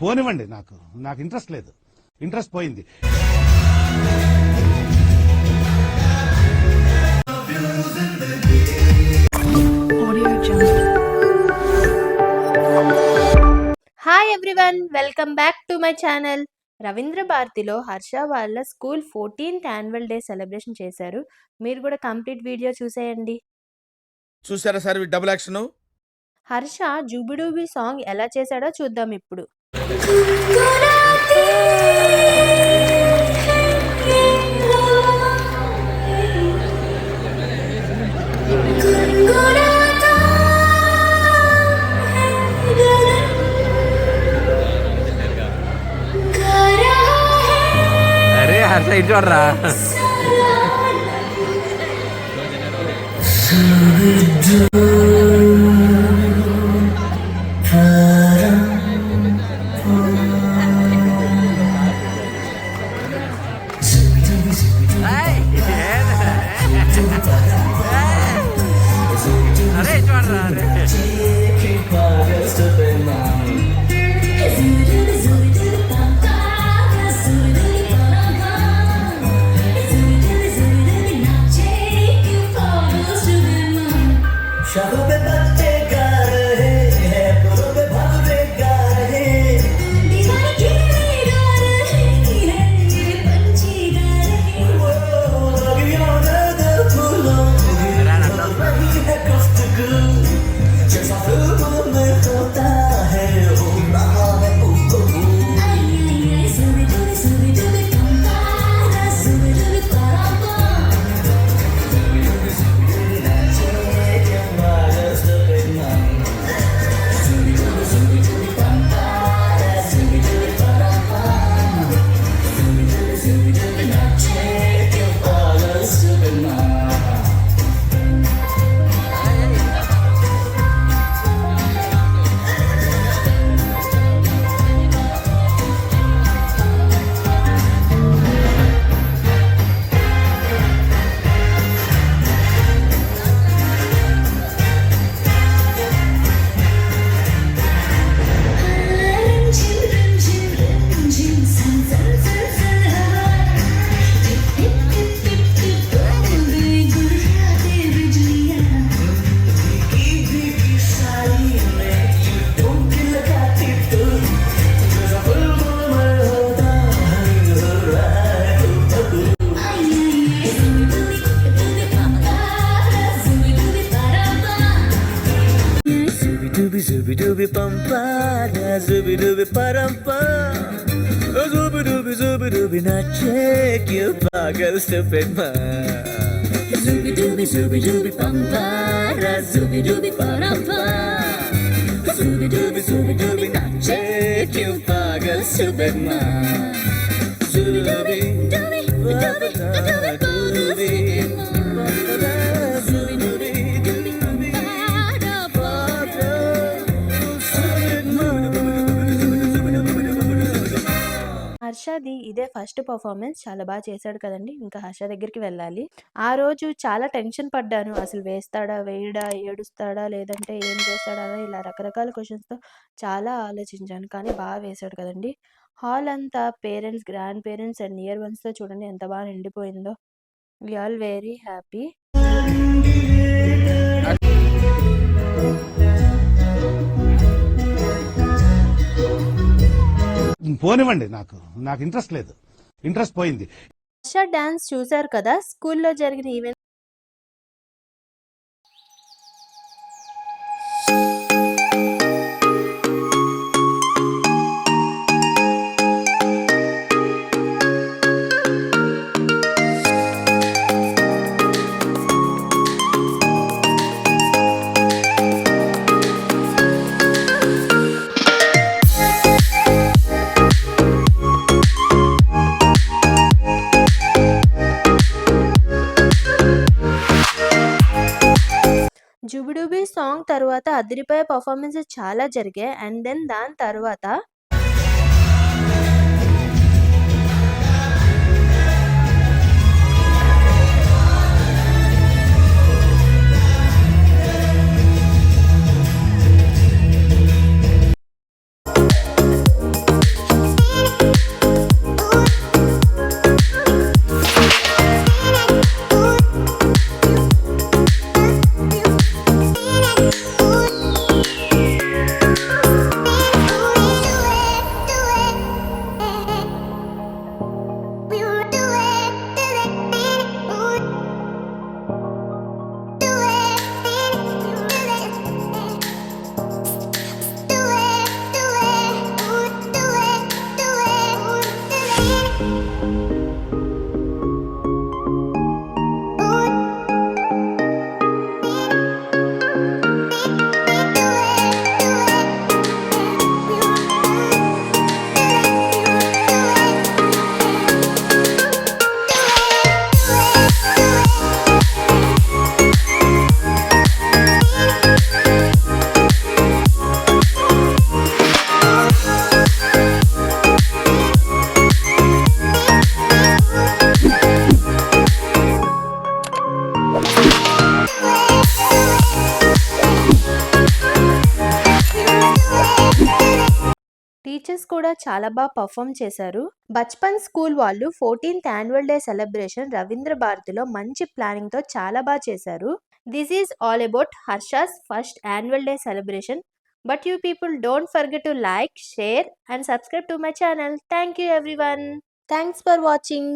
పోనివ్వండి, నాకు ఇంట్రెస్ట్ లేదు, ఇంట్రెస్ట్ పోయింది. Hi everyone, welcome back to my channel. Ravindra భారతిలో హర్ష వాళ్ళ school 14th annual day celebration చేశారు. మీరు కూడా కంప్లీట్ వీడియో చూసేయండి. చూసారా సార్ డబుల్ యాక్షన్? హర్ష జూబిడూబి సాంగ్ ఎలా చేశాడో చూద్దాం ఇప్పుడు. అరే హర్ష ఇటు చూడరా. అరే చూడరా. Zooby pampa, zooby dooby parampa, zooby dooby not check you pagal stupid man. Zooby dooby pampa, zooby dooby parampa, zooby dooby not check you pagal stupid man. Zooby dooby హర్షది ఇదే ఫస్ట్ పర్ఫార్మెన్స్, చాలా బాగా చేశాడు కదండి. ఇంకా హర్ష దగ్గరికి వెళ్ళాలి. ఆ రోజు చాలా టెన్షన్ పడ్డాను, అసలు వేస్తాడా వేయడా, ఏడుస్తాడా లేదంటే ఏం చేస్తాడా, ఇలా రకరకాల క్వశ్చన్స్తో చాలా ఆలోచించాను. కానీ బాగా వేశాడు కదండి. హాల్ అంతా parents, grand parents and near వన్స్తో చూడండి ఎంత బాగా నిండిపోయిందో. We all very happy. పోనివ్వండి, నాకు ఇంట్రెస్ట్ లేదు, ఇంట్రెస్ట్ పోయింది. హర్ష డాన్స్ చూశారు కదా, స్కూల్లో జరిగిన ఈవెంట్. జుబిడూబి సాంగ్ తర్వాత అదిరిపోయే పర్ఫార్మెన్సెస్ చాలా జరిగాయి. అండ్ దెన్ దాని తర్వాత టీచర్స్ కూడా చాలా బాగా పర్ఫామ్ చేశారు. బచ్పన్ స్కూల్ వాళ్ళు 14th annual day celebration Ravindra భారతిలో మంచి ప్లానింగ్ తో చాలా బాగా చేశారు. This is all about Harsha's first annual day celebration. But you people don't forget to like, share and subscribe to my channel. Thank you everyone. Thanks for watching.